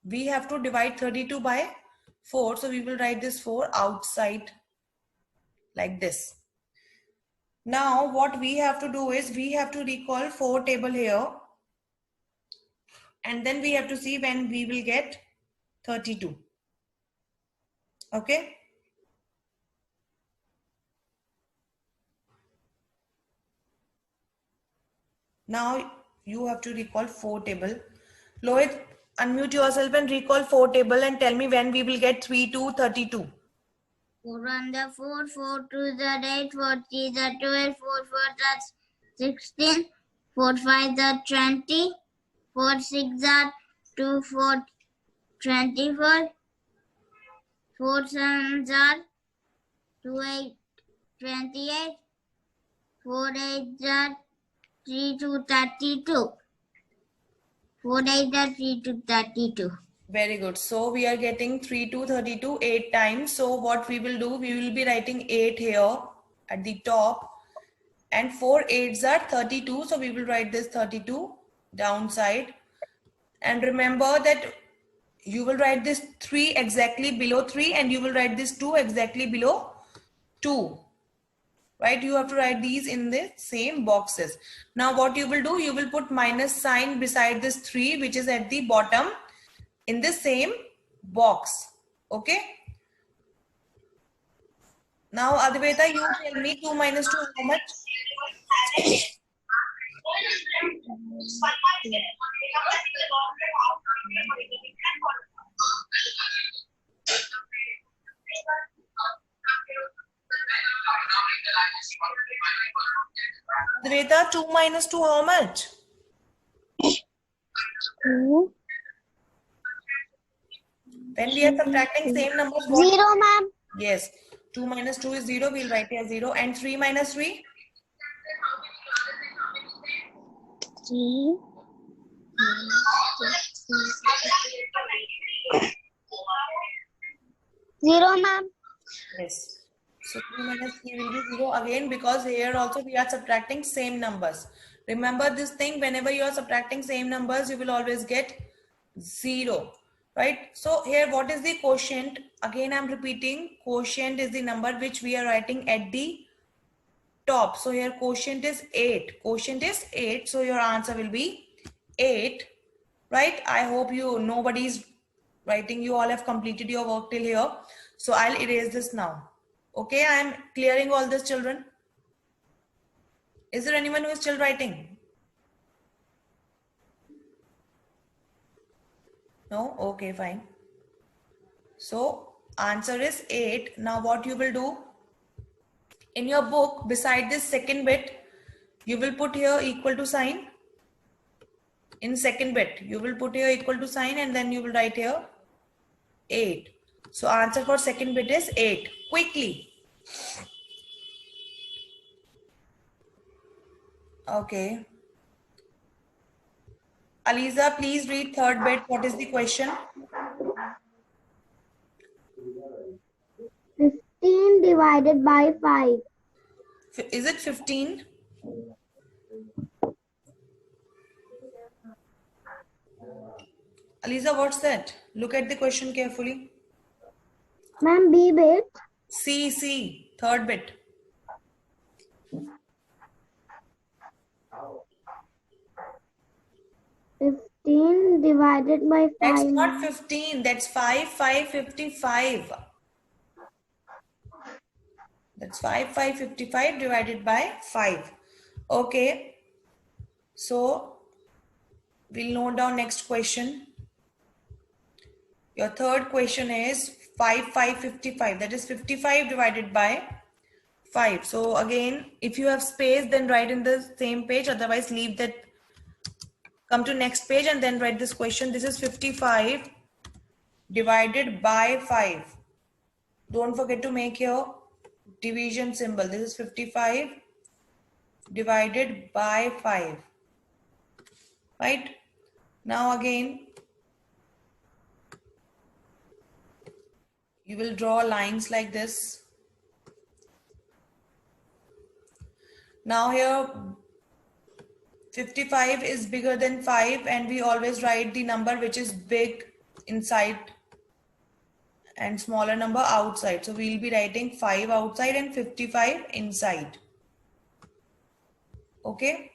we have to divide 32 by 4. So we will write this 4 outside like this. Now what we have to do is we have to recall 4 table here. And then we have to see when we will get 32. Okay. Now you have to recall 4 table. Lohit, unmute yourself and recall 4 table and tell me when we will get 3 to 32. 4 1 the 4, 4 2 the 8, 4 3 the 12, 4 4 the 16, 4 5 the 20, 4 6 the 2, 4 24, 4 7 the 2 8 28, 4 8 the 3 to 32. 4 8 the 3 to 32. Very good. So we are getting 3 to 32 8 times. So what we will do, we will be writing 8 here at the top, and 4 8s are 32. So we will write this 32 downside. And remember that you will write this 3 exactly below 3 and you will write this 2 exactly below 2. Right? You have to write these in the same boxes. Now what you will do, you will put minus sign beside this 3 which is at the bottom in the same box. Okay. Now Advaita, you tell me 2 minus 2 how much? Advaita, 2 minus 2 how much? 2. When we are subtracting same numbers, 0, ma'am. Yes. 2 minus 2 is 0. We'll write here 0. And 3 minus 3? 3. 0, ma'am. Yes. So 3 minus 3 will be 0 again, because here also we are subtracting same numbers. Remember this thing, whenever you are subtracting same numbers, you will always get 0. Right? So here what is the quotient? Again I'm repeating, quotient is the number which we are writing at the top. So here quotient is 8. Quotient is 8. So your answer will be 8. Right? I hope nobody's writing. You all have completed your work till here. So I'll erase this now. Okay, I am clearing all this, children. Is there anyone who is still writing? No? Okay, fine. So answer is 8. Now what you will do? In your book, beside this second bit, you will put here equal to sign. In second bit, you will put here equal to sign and then you will write here 8. So answer for second bit is 8. Quickly. Okay. Aliza, please read third bit. What is the question? 15 divided by 5. Is it 15? Aliza, what's that? Look at the question carefully. Ma'am, B bit. C, third bit. 15 divided by 5. That's not 15. That's 5, 55. That's 5, 55 divided by 5. Okay. So we'll note down next question. Your third question is 5, 55. That is 55 divided by 5. So again, if you have space, then write in the same page. Otherwise, leave that. Come to next page and then write this question. This is 55 divided by 5. Don't forget to make your division symbol. This is 55 divided by 5. Right? Now again, you will draw lines like this. Now here 55 is bigger than 5 and we always write the number which is big inside and smaller number outside. So we'll be writing 5 outside and 55 inside. Okay.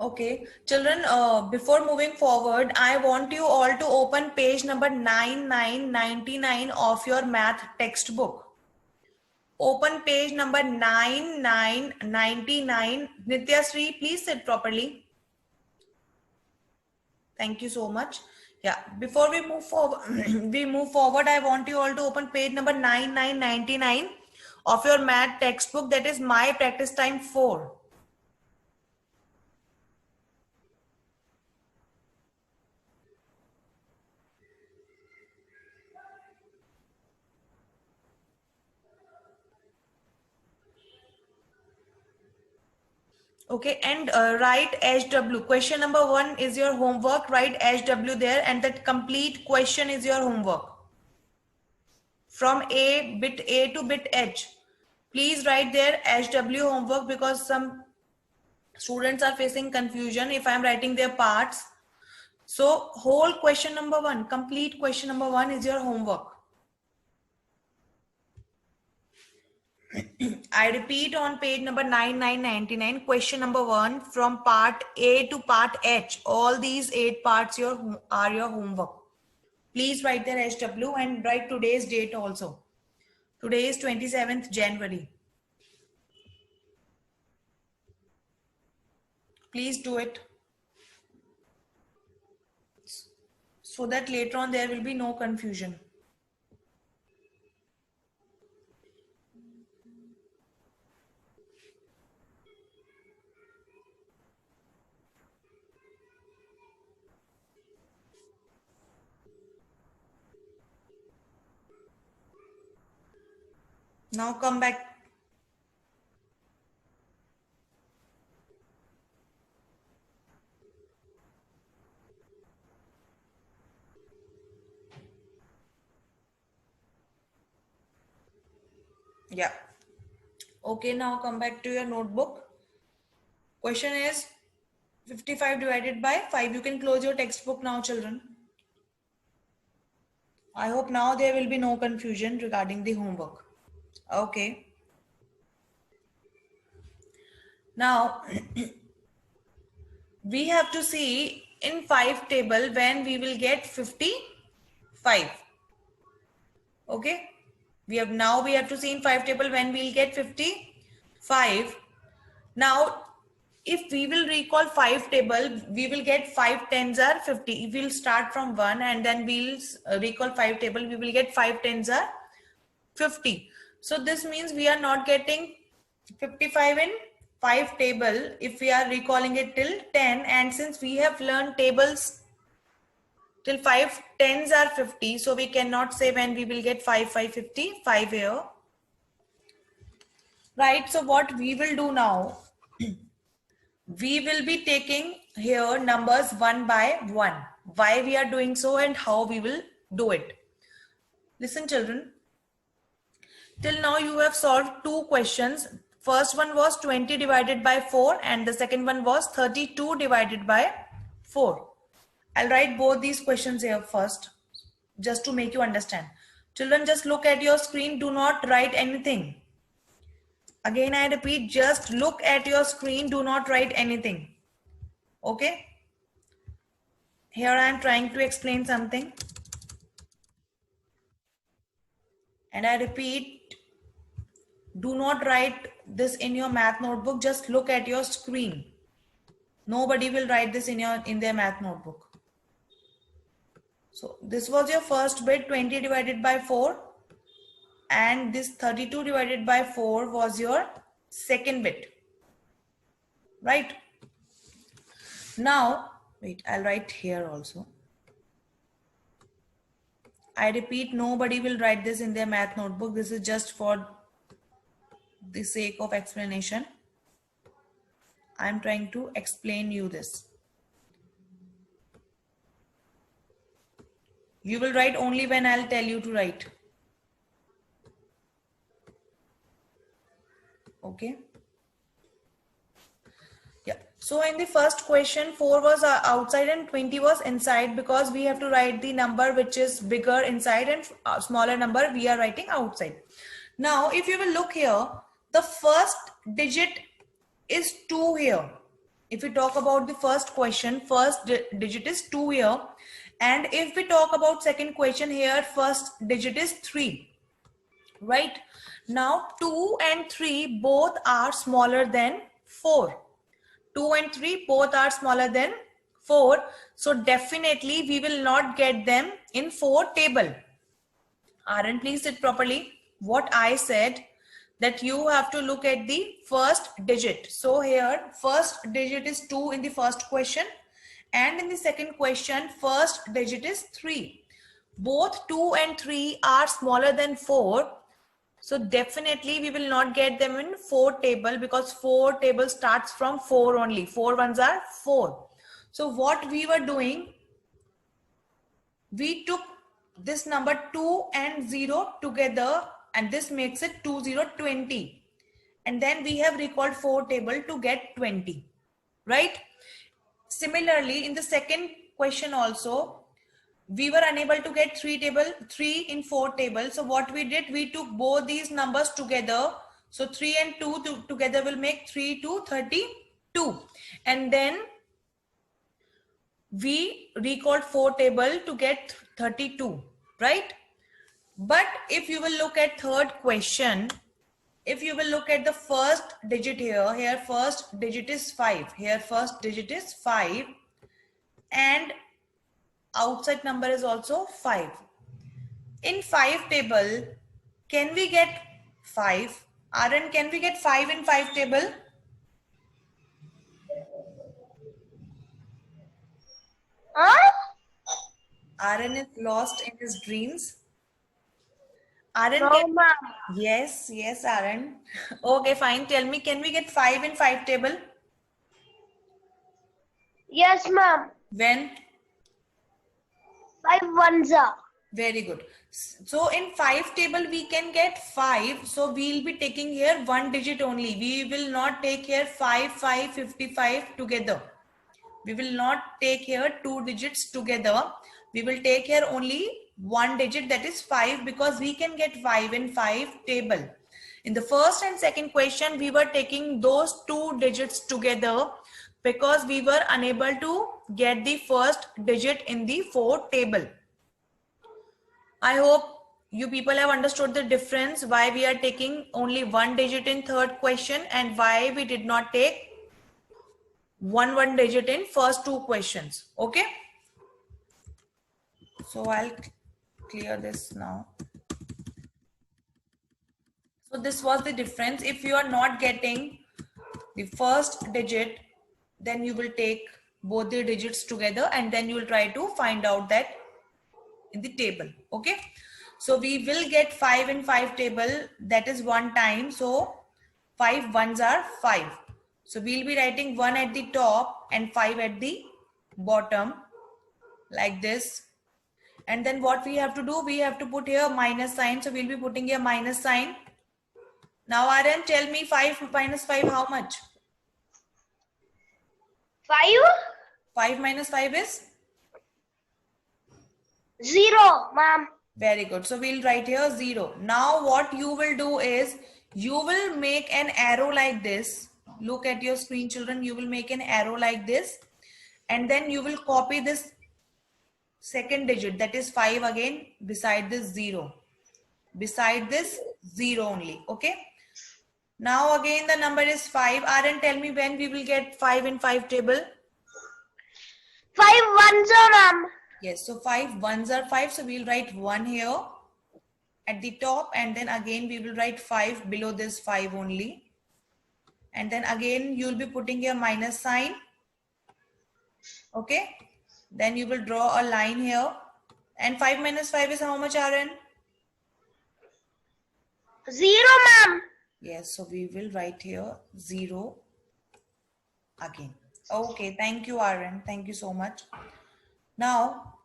Okay, children, before moving forward, I want you all to open page number 9999 of your math textbook. Open page number 9999. Nitya Sri, please sit properly. Thank you so much. Yeah, before we move forward, I want you all to open page number 9999 of your math textbook, that is My Practice Time 4. Okay, and write HW. Question number 1 is your homework. Write HW there, and that complete question is your homework. From bit A to bit H. Please write there HW homework, because some students are facing confusion if I am writing their parts. So whole question number 1, complete question number 1 is your homework. I repeat, on page number 9999, question number 1 from part A to part H. All these 8 parts are your homework. Please write their HW and write today's date also. Today is 27th January. Please do it, so that later on there will be no confusion. Now come back. Yeah. Okay, now come back to your notebook. Question is 55 divided by 5. You can close your textbook now, children. I hope now there will be no confusion regarding the homework. Okay. Now, we have to see in 5 table when we will get 55. Okay. We have to see in 5 table when we'll get 55. Now, if we will recall 5 table, we will get 5 tens are 50. If we'll start from 1 and then we'll recall 5 table, we will get 5 tens are 50. So this means we are not getting 55 in 5 table if we are recalling it till 10. And since we have learned tables till 5 tens are 50, so we cannot say when we will get 5 50 5 here. Right, so what we will do now, we will be taking here numbers 1 by 1. Why we are doing so and how we will do it. Listen, children. Till now you have solved 2 questions. First one was 20 divided by 4 and the second one was 32 divided by 4. I'll write both these questions here first, just to make you understand. Children, just look at your screen. Do not write anything. Again, I repeat, just look at your screen. Do not write anything. Okay? Here I am trying to explain something. And I repeat, do not write this in your math notebook. Just look at your screen. Nobody will write this in their math notebook. So this was your first bit, 20 divided by 4. And this 32 divided by 4 was your second bit. Right? Now, wait, I'll write here also. I repeat, nobody will write this in their math notebook. This is just for the sake of explanation. I'm trying to explain you this. You will write only when I'll tell you to write. Okay. Yeah. So in the first question, 4 was outside and 20 was inside, because we have to write the number which is bigger inside and smaller number we are writing outside. Now, if you will look here, the first digit is 2 here. If we talk about the first question, first digit is 2 here. And if we talk about second question here, first digit is 3. Right? Now, 2 and 3 both are smaller than 4. 2 and 3 both are smaller than 4. So definitely we will not get them in 4 table. Aaron, please sit properly. What I said, that you have to look at the first digit. So here first digit is 2 in the first question, and in the second question first digit is 3. Both 2 and 3 are smaller than 4. So definitely we will not get them in 4 table, because 4 table starts from 4 only. 4 ones are 4. So what we were doing, we took this number 2 and 0 together, and this makes it 2 0 20. And then we have recalled 4 table to get 20, right? Similarly, in the second question also, we were unable to get 3 in 4 table. So what we did, we took both these numbers together. So 3 and 2 together will make 3 to 32. And then we recalled 4 table to get 32, right? But if you will look at third question, if you will look at the first digit here first digit is 5, here first digit is 5, and outside number is also 5. In 5 table, can we get 5? Aaron, can we get 5 in 5 table? Huh? Aaron is lost in his dreams. Aaron, No, ma'am. yes, Aaron. Okay, fine. Tell me, can we get 5 in 5 table? Yes, ma'am. When? 5 ones are. Very good. So in 5 table, we can get 5. So we'll be taking here 1 digit only. We will not take here 5, 5, 55 together. We will not take here 2 digits together. We will take here only 1 digit, that is 5, because we can get 5 in 5 table. In the first and second question, we were taking those 2 digits together because we were unable to get the first digit in the 4 table. I hope you people have understood the difference, why we are taking only 1 digit in third question and why we did not take one digit in first 2 questions. Okay. So I'll clear this now. So this was the difference. If you are not getting the first digit, then you will take both the digits together and then you will try to find out that in the table. Okay. So we will get 5 in 5 table, that is 1 time. So 5 ones are 5. So we'll be writing 1 at the top and 5 at the bottom, like this. And then what we have to do, we have to put here minus sign. So we'll be putting here minus sign. Now Aaron, tell me 5 minus 5 how much? 5? 5 minus 5 is? 0, ma'am. Very good. So we'll write here 0. Now what you will do is, you will make an arrow like this. Look at your screen, children. You will make an arrow like this. And then you will copy this second digit, that is 5 again, beside this 0. Beside this 0 only. Okay. Now again the number is 5. Aaron, tell me when we will get 5 in 5 table. 5 ones are, ma'am. Yes, so 5 ones are 5. So we'll write 1 here at the top, and then again we will write 5 below this 5 only. And then again you'll be putting your minus sign. Okay. Then you will draw a line here. And 5 minus 5 is how much, Aaron? 0, ma'am. Yes, so we will write here 0. again. Okay, thank you, Aaron. Thank you so much. Now,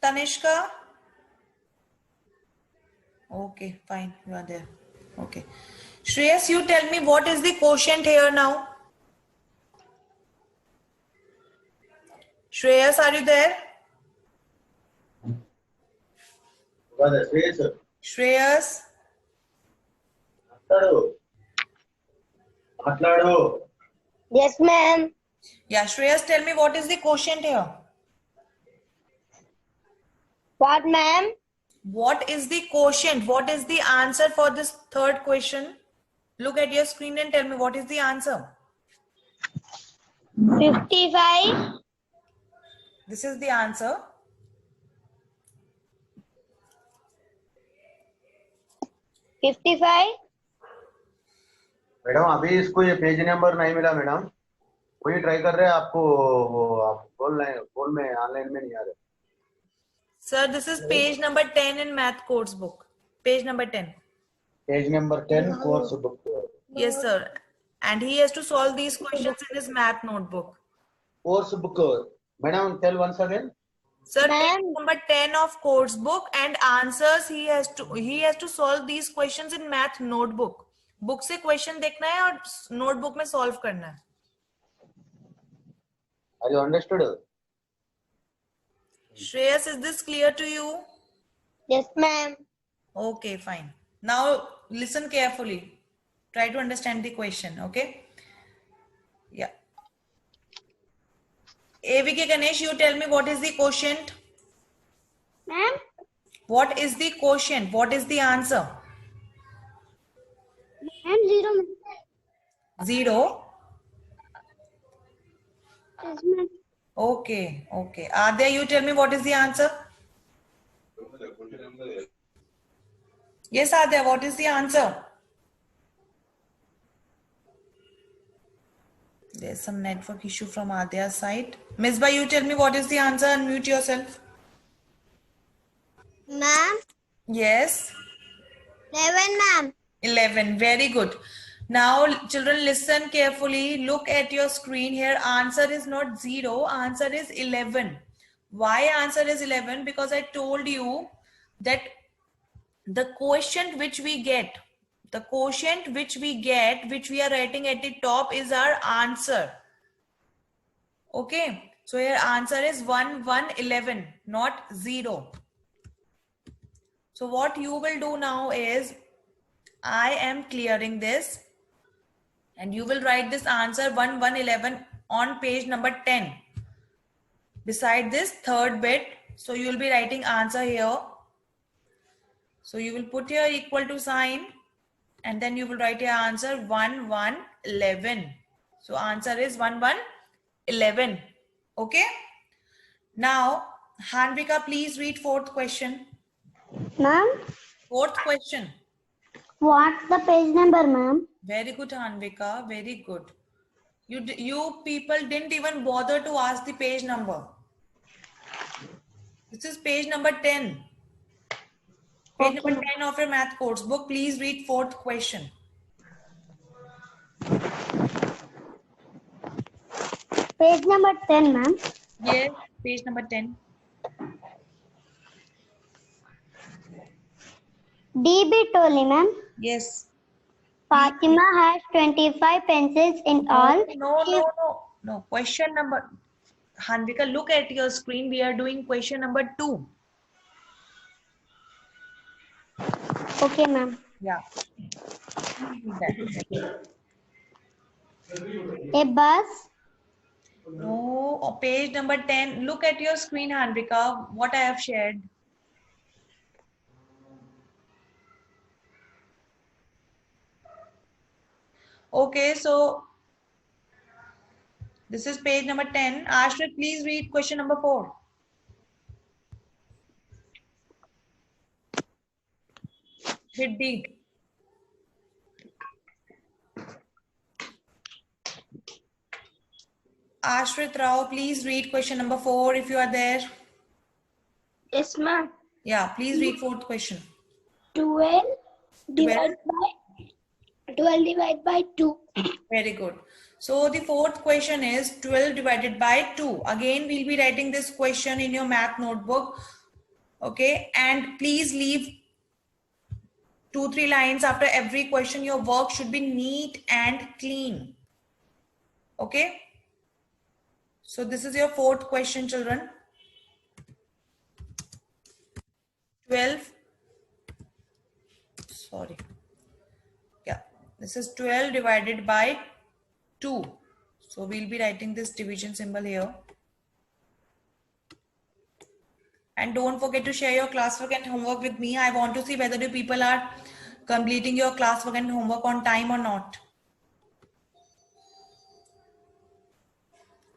Tanishka. Okay, fine. You are there. Okay. Shreyas, you tell me what is the quotient here now? Shreyas, are you there? Shreyas. Yes, ma'am. Yeah, Shreyas, tell me what is the quotient here? What, ma'am? What is the quotient? What is the answer for this third question? Look at your screen and tell me what is the answer. 55. This is the answer. 55. Madam अभी इसको ये page number नहीं मिला madam, वही try कर रहे हैं आपको, वो आप बोल में ऑनलाइन में नहीं आ रहे. Sir, this is page number 10 in math course book. Page number 10. Page number 10 course book. Yes, sir. And he has to solve these questions in his math notebook. Course book madam, tell once again. Sir, page number 10 of course book and answers he has to solve these questions in math notebook. Book से question देखना है और notebook में solve करना है. Are you understood? Shreyas, is this clear to you? Yes, ma'am. Okay, fine. Now listen carefully. Try to understand the question, okay? Yeah. AVK Ganesh, you tell me what is the quotient? Ma'am? What is the quotient? What is the answer? Ma'am, 0. 0. Yes, ma'am. Okay, okay. Adya, you tell me what is the answer? Yes, Adya, what is the answer? There's some network issue from Adya's side. Misbah, you tell me what is the answer? Unmute yourself. Ma'am? Yes. 11, ma'am. 11. Very good. Now, children, listen carefully. Look at your screen here. Answer is not 0. Answer is 11. Why answer is 11? Because I told you that the quotient which we get, which we are writing at the top is our answer. Okay. So your answer is 1, 1, 11, not 0. So what you will do now is, I am clearing this and you will write this answer 1, 1, 11 on page number 10. Beside this third bit, so you will be writing answer here. So you will put your equal to sign and then you will write your answer 1, 1, 11. So answer is 1, 1, 11. Okay. Now, Hanvika, please read fourth question. Ma'am? Fourth question. What's the page number, ma'am? Very good, Hanvika. Very good. You people didn't even bother to ask the page number. This is page number 10. Page number 10 of your math course book. Please read fourth question. Page number 10, ma'am. Yes, page number 10. DB Tolly, ma'am. Yes. Fatima has 25 pencils in all. No. Question number. Hanvika, look at your screen. We are doing question number 2. Okay, ma'am. Yeah. A bus. No, page number 10. Look at your screen, Hanvika, what I have shared. Okay, so this is page number 10. Ashrit, please read question number 4. Hit D. Ashrit Rao, please read question number 4 if you are there. Yes, ma'am. Yeah, please read fourth question. 12 divided by 2. Very good. So the fourth question is 12 divided by 2. Again, we'll be writing this question in your math notebook. Okay. And please leave 2-3 lines after every question. Your work should be neat and clean. Okay. So this is your fourth question, children. 12. Sorry. Yeah. This is 12 divided by 2. So we'll be writing this division symbol here. And don't forget to share your classwork and homework with me. I want to see whether you people are completing your classwork and homework on time or not.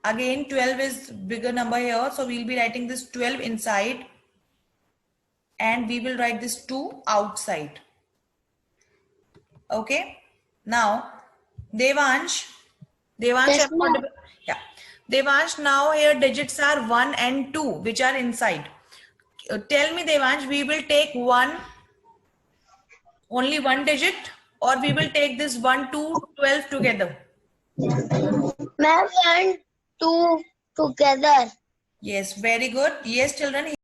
Again, 12 is bigger number here. So we'll be writing this 12 inside. And we will write this 2 outside. Okay. Now, Devansh. Yes, ma'am. Yeah. Devansh, now here digits are 1 and 2, which are inside. Tell me, Devansh, we will take only one digit, or we will take this 1 to 12 together? Ma'am, 1, 2 together. Yes, very good. Yes, children.